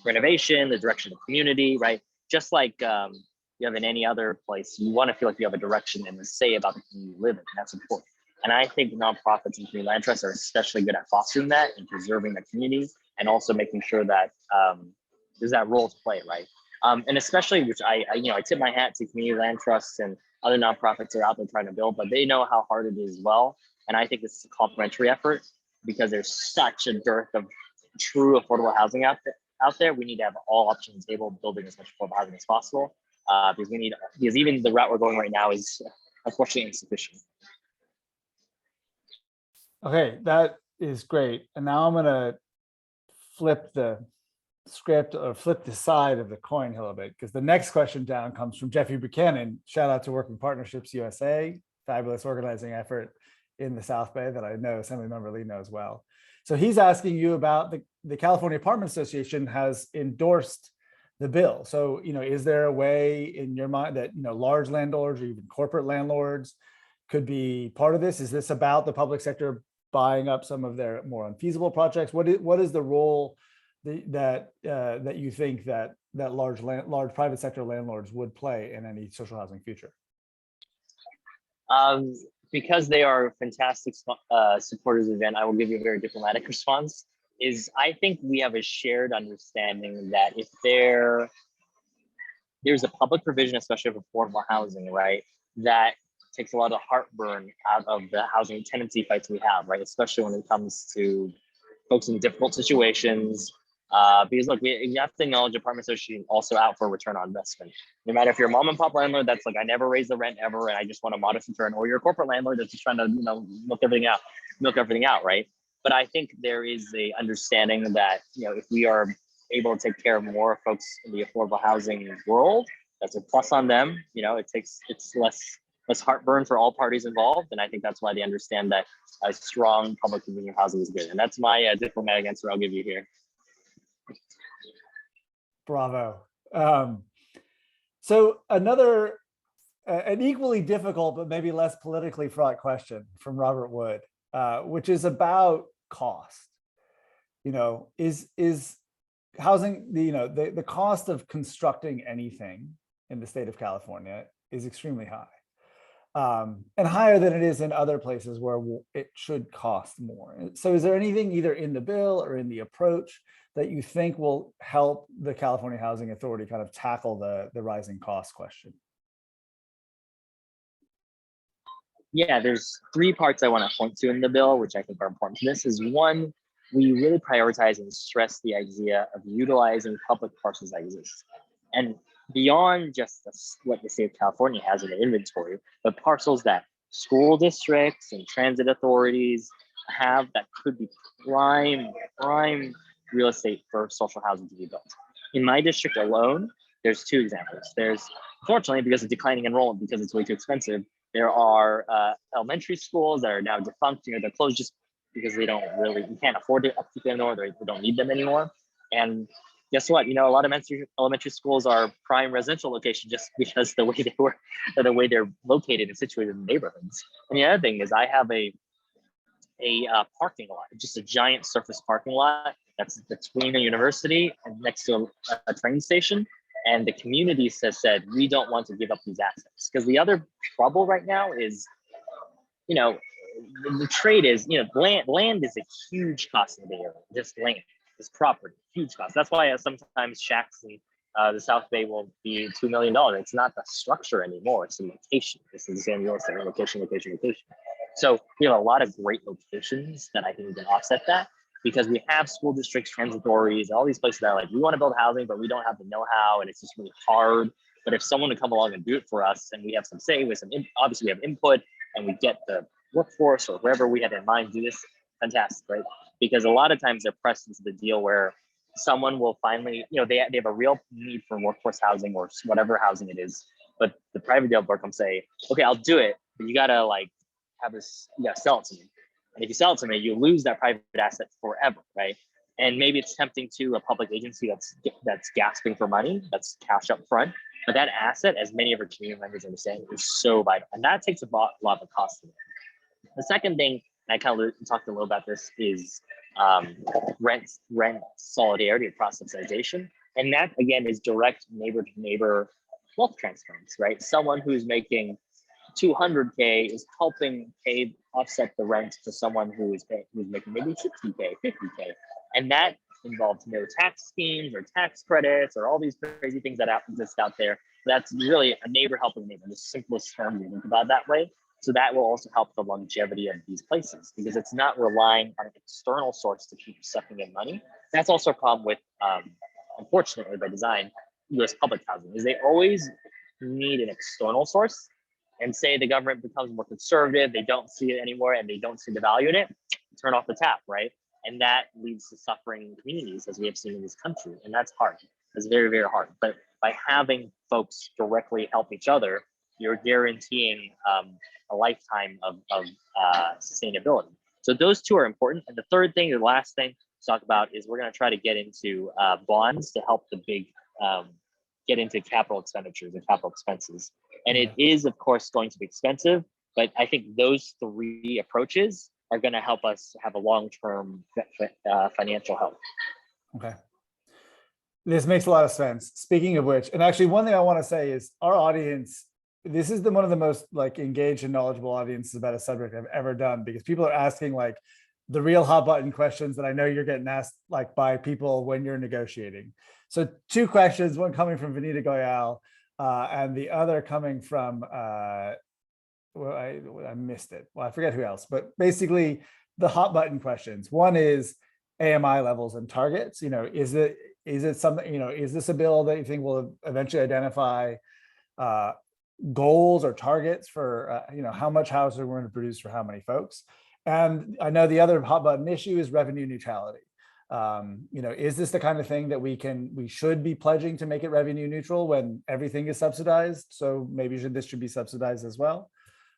renovation, the direction of the community, right? Just like you have in any other place, you want to feel like you have a direction and a say about the community you live in, and that's important. And I think nonprofits and community land trusts are especially good at fostering that and preserving the community, and also making sure that there's that role to play, right? And especially, which I tip my hat to community land trusts and other nonprofits that are out there trying to build, but they know how hard it is as well. And I think this is a complementary effort because there's such a dearth of true affordable housing out there. We need to have all options on the table, building as much affordable housing as possible, because even the route we're going right now is unfortunately insufficient. Okay, that is great. And now I'm going to flip the script or flip the side of the coin a little bit, because the next question down comes from Jeffrey Buchanan. Shout out to Working Partnerships USA, fabulous organizing effort in the South Bay that I know Assemblymember Lee knows well. So he's asking you about the California Apartment Association has endorsed the bill. So, is there a way in your mind that, large landlords or even corporate landlords could be part of this? Is this about the public sector buying up some of their more unfeasible projects? What is the role that you think that large private sector landlords would play in any social housing future? Because they are fantastic supporters of it, I will give you a very diplomatic response. I think we have a shared understanding that if there's a public provision, especially of affordable housing, right, that takes a lot of heartburn out of the housing tenancy fights we have, right, especially when it comes to folks in difficult situations. Because look, you have to acknowledge apartment association also out for return on investment. No matter if you're a mom and pop landlord that's like, I never raised the rent ever and I just want a modest return, or you're a corporate landlord that's just trying to, milk everything out, right? But I think there is a understanding that, if we are able to take care of more folks in the affordable housing world, that's a plus on them. It's less heartburn for all parties involved. And I think that's why they understand that a strong public convenient housing is good. And that's my diplomatic answer I'll give you here. Bravo. So an equally difficult, but maybe less politically fraught question from Robert Wood, which is about cost. Is housing, the cost of constructing anything in the state of California is extremely high, and higher than it is in other places where it should cost more. So is there anything either in the bill or in the approach that you think will help the California Housing Authority kind of tackle the rising cost question? Yeah, there's 3 parts I want to point to in the bill, which I think are important to this. Is one, we really prioritize and stress the idea of utilizing public parcels that exist. And beyond just what the state of California has in the inventory, but parcels that school districts and transit authorities have that could be prime real estate for social housing to be built. In my district alone, there's 2 examples. There's, unfortunately, because of declining enrollment, because it's way too expensive, there are elementary schools that are now defunct. They're closed just because you can't afford to upkeep them anymore. They don't need them anymore. And guess what? A lot of elementary schools are prime residential location just because the way they're located and situated in neighborhoods. And the other thing is, I have a parking lot, just a giant surface parking lot that's between a university and next to a train station. And the community has said, we don't want to give up these assets. Because the other trouble right now is, the trade is, land is a huge cost in the Bay Area. Just land, just property, huge cost. That's why sometimes shacks in the South Bay will be $2 million. It's not the structure anymore, it's the location. It's the same real estate, location. So we have a lot of great locations that I think we can offset that, because we have school districts, transit authorities, all these places that are like, we want to build housing, but we don't have the know-how, and it's just really hard. But if someone would come along and do it for us, and we have some say, obviously we have input, and we get the workforce or wherever we had in mind do this, fantastic, right? Because a lot of times they're pressed into the deal where someone will finally, they have a real need for workforce housing or whatever housing it is, but the private developer comes say, okay, I'll do it, but you gotta sell it to me. And if you sell it to me, you lose that private asset forever, right? And maybe it's tempting to a public agency that's gasping for money, that's cash up front. But that asset, as many of our community members understand, is so vital. And that takes a lot of cost. The second thing, and I kind of talked a little about this, is rent solidarity or cross-subsidization. And that, again, is direct neighbor-to-neighbor wealth transference, right? Someone who's making $200K is helping offset the rent to someone who's making maybe $60K, $50K. And that involves no tax schemes or tax credits or all these crazy things that exist out there. That's really a neighbor helping a neighbor, the simplest term you think about that way. So that will also help the longevity of these places, because it's not relying on an external source to keep sucking in money. That's also a problem with, unfortunately by design, US public housing, is they always need an external source. And say the government becomes more conservative, they don't see it anymore, and they don't see the value in it, turn off the tap, right? And that leads to suffering communities, as we have seen in this country. And that's hard. It's very, very hard. But by having folks directly help each other, you're guaranteeing a lifetime of sustainability. So those 2 are important. And the third thing, the last thing to talk about, is we're going to try to get into bonds to help the big get into capital expenditures and capital expenses. And it is, of course, going to be expensive, but I think those three approaches are going to help us have a long-term financial health. Okay. This makes a lot of sense. Speaking of which, and actually one thing I want to say is our audience, this is one of the most like engaged and knowledgeable audiences about a subject I've ever done, because people are asking like the real hot button questions that I know you're getting asked like by people when you're negotiating. So two questions, one coming from Vanita Goyal and the other coming from, well, I missed it. Well, I forget who else, but basically the hot button questions. One is AMI levels and targets. Is it something, is this a bill that you think will eventually identify goals or targets for, how much housing we're going to produce for how many folks? And I know the other hot button issue is revenue neutrality. Is this the kind of thing that we should be pledging to make it revenue neutral when everything is subsidized? So maybe this should be subsidized as well.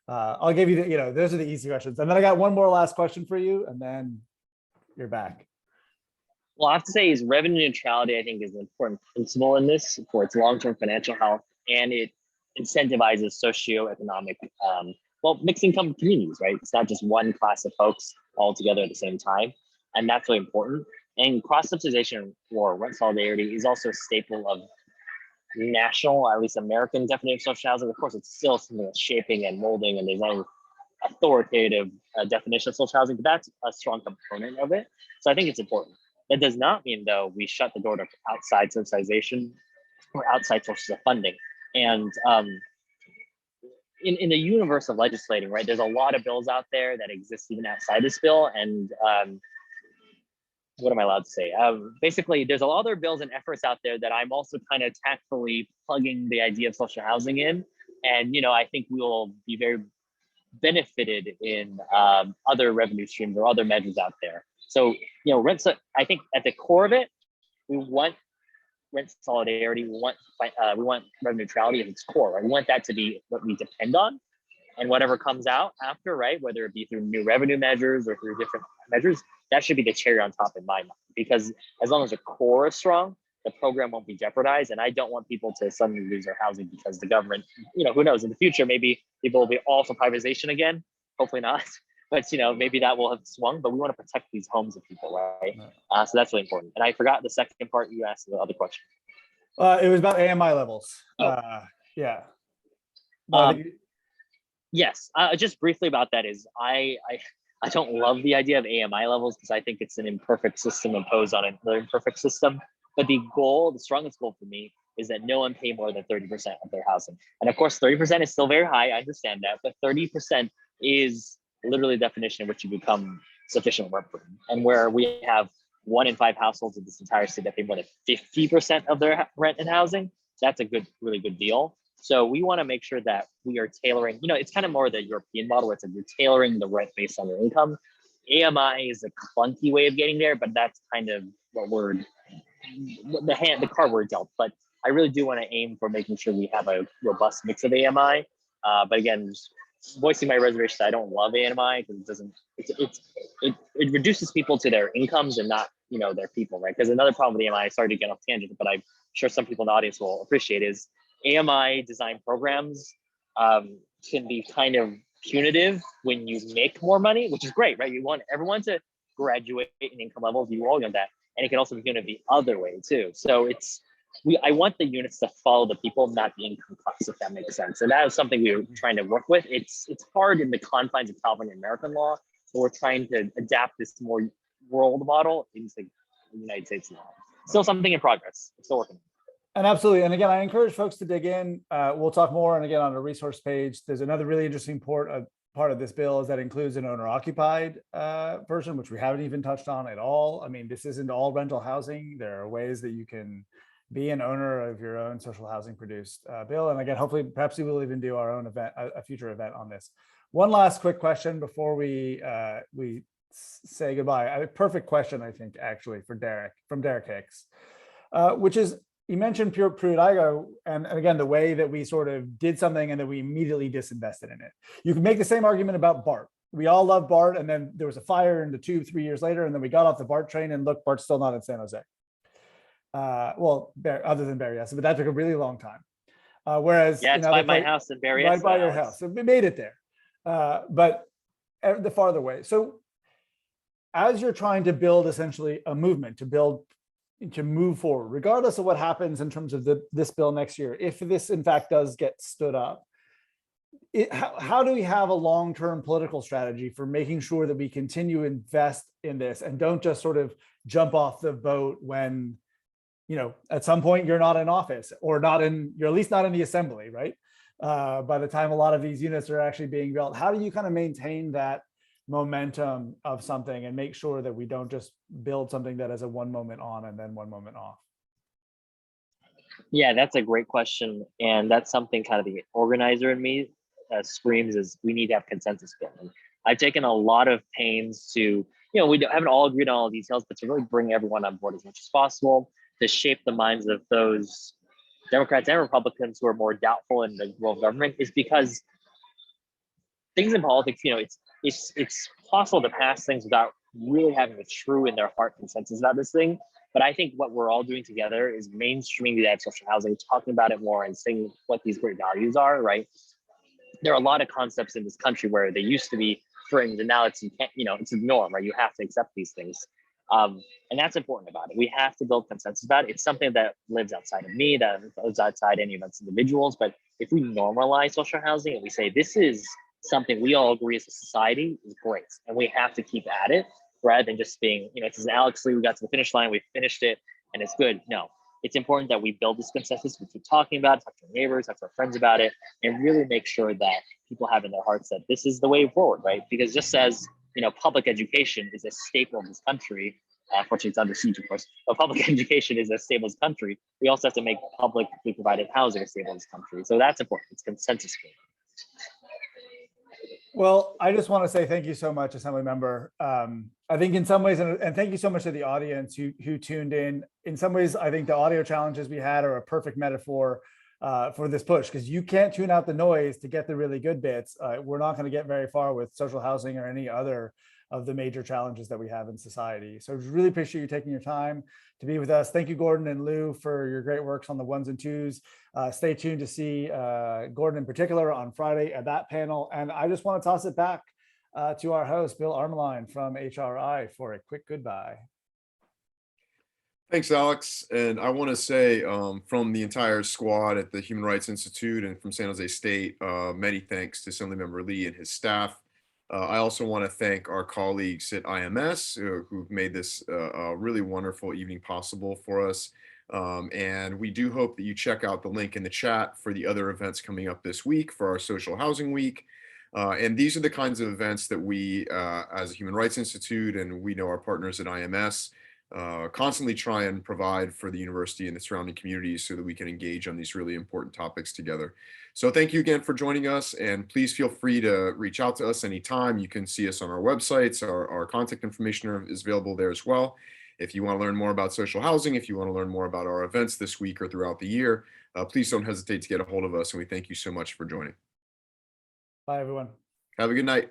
I'll give you those are the easy questions. And then I got one more last question for you, and then you're back. Well, I have to say is revenue neutrality, I think, is an important principle in this for its long-term financial health, and it incentivizes socioeconomic, mixed income communities, right? It's not just one class of folks all together at the same time, and that's really important. And cross-subsidization or rent solidarity is also a staple of national, at least American definition of social housing. Of course, it's still something that's shaping and molding, and there's no authoritative definition of social housing, but that's a strong component of it. So I think it's important. That does not mean, though, we shut the door to outside subsidization or outside sources of funding. And in the universe of legislating, right, there's a lot of bills out there that exist even outside this bill. And what am I allowed to say? Basically, there's a lot of other bills and efforts out there that I'm also kind of tactfully plugging the idea of social housing in. And, I think we will be very benefited in other revenue streams or other measures out there. So, I think at the core of it, we want rent solidarity. We want revenue neutrality at its core, right? We want that to be what we depend on, and whatever comes out after, right? Whether it be through new revenue measures or through different measures, that should be the cherry on top in my mind. Because as long as the core is strong, the program won't be jeopardized. And I don't want people to suddenly lose their housing because the government, who knows, in the future, maybe people will be all for privatization again. Hopefully not. But, maybe that will have swung, but we want to protect these homes of people, right? So that's really important. And I forgot the second part you asked, the other question. It was about AMI levels. Yeah. Yes, just briefly about that is I don't love the idea of AMI levels because I think it's an imperfect system imposed on another imperfect system. But the strongest goal for me is that no one pay more than 30% of their housing. And of course, 30% is still very high. I understand that, but 30% is literally the definition in which you become sufficient rent burden. And where we have 1 in 5 households in this entire state that pay more than 50% of their rent and housing, that's a really good deal. So we want to make sure that we are tailoring, it's kind of more the European model where it's like you're tailoring the rent based on your income. AMI is a clunky way of getting there, but that's kind of the card we're dealt. But I really do want to aim for making sure we have a robust mix of AMI. But again, voicing my reservations, I don't love AMI because it reduces people to their incomes and not their people, right? Because another problem with AMI, sorry to get off tangent, but I'm sure some people in the audience will appreciate is AMI design programs can be kind of punitive when you make more money, which is great, right? You want everyone to graduate in income levels, you all know that, and it can also be punitive the other way too. So I want the units to follow the people, not the income class, if that makes sense. And that is something we were trying to work with. It's hard in the confines of California American law, but we're trying to adapt this more world model into the United States law. Still something in progress. It's still working. And absolutely. And again, I encourage folks to dig in. We'll talk more. And again, on the resource page, there's another really interesting part of this bill is that includes an owner-occupied version, which we haven't even touched on at all. I mean, this isn't all rental housing. There are ways that you can be an owner of your own social housing produced bill. And again, hopefully, perhaps we will even do our own event, a future event on this. One last quick question before we say goodbye. A perfect question, I think, actually, from Derek Hicks, which is, you mentioned Pruitt-Igoe, and again, the way that we sort of did something and then we immediately disinvested in it. You can make the same argument about BART. We all love BART, and then there was a fire in the tube 3 years later, and then we got off the BART train, and look, BART's still not in San Jose. Other than Berryessa, but that took a really long time. Whereas Yeah, it's by my house in Berryessa. right by your house. So we made it there, but the farther way. So as you're trying to build essentially a movement to move forward, regardless of what happens in terms of this bill next year, if this in fact does get stood up, how do we have a long-term political strategy for making sure that we continue to invest in this and don't just sort of jump off the boat when, at some point you're not in office or you're at least not in the assembly, right? By the time a lot of these units are actually being built, how do you kind of maintain that momentum of something and make sure that we don't just build something that has a one moment on and then one moment off? Yeah, that's a great question. And that's something kind of the organizer in me screams is we need to have consensus building. I've taken a lot of pains to, we haven't all agreed on all the details, but to really bring everyone on board as much as possible, to shape the minds of those Democrats and Republicans who are more doubtful in the role of government, is because things in politics, it's possible to pass things without really having a true in their heart consensus about this thing. But I think what we're all doing together is mainstreaming the idea of social housing, talking about it more and saying what these great values are, right? There are a lot of concepts in this country where they used to be fringe and now it's the norm, right? You have to accept these things. And that's important about it. We have to build consensus about it. It's something that lives outside of me, that lives outside any of us individuals. But if we normalize social housing and we say this is something we all agree as a society is great, and we have to keep at it rather than just being, it's as Alex Lee, we got to the finish line, we finished it, and it's good. No, it's important that we build this consensus, we keep talking about it, talk to our neighbors, talk to our friends about it, and really make sure that people have in their hearts that this is the way forward, right? Because just as, public education is a staple of this country, fortunately it's under siege, of course, but public education is a staple of this country, we also have to make publicly provided housing a staple of this country. So that's important, it's consensus building. Well, I just want to say thank you so much, Assemblymember. I think in some ways, and thank you so much to the audience who tuned in. In some ways, I think the audio challenges we had are a perfect metaphor for this push, because you can't tune out the noise to get the really good bits. We're not going to get very far with social housing or any other of the major challenges that we have in society. So I really appreciate you taking your time to be with us. Thank you, Gordon and Lou, for your great works on the ones and twos. Stay tuned to see Gordon in particular on Friday at that panel. And I just want to toss it back to our host, Bill Armaline from HRI, for a quick goodbye. Thanks, Alex. And I want to say from the entire squad at the Human Rights Institute and from San Jose State, many thanks to Assemblymember Lee and his staff. I also want to thank our colleagues at IMS who've made this a really wonderful evening possible for us. And we do hope that you check out the link in the chat for the other events coming up this week for our Social Housing Week. And these are the kinds of events that we, as a Human Rights Institute, and we know our partners at IMS, constantly try and provide for the university and the surrounding communities so that we can engage on these really important topics together. So thank you again for joining us, and please feel free to reach out to us anytime. You can see us on our websites. Our contact information is available there as well. If you want to learn more about social housing, if you want to learn more about our events this week or throughout the year, please don't hesitate to get a hold of us, and we thank you so much for joining. Bye, everyone. Have a good night.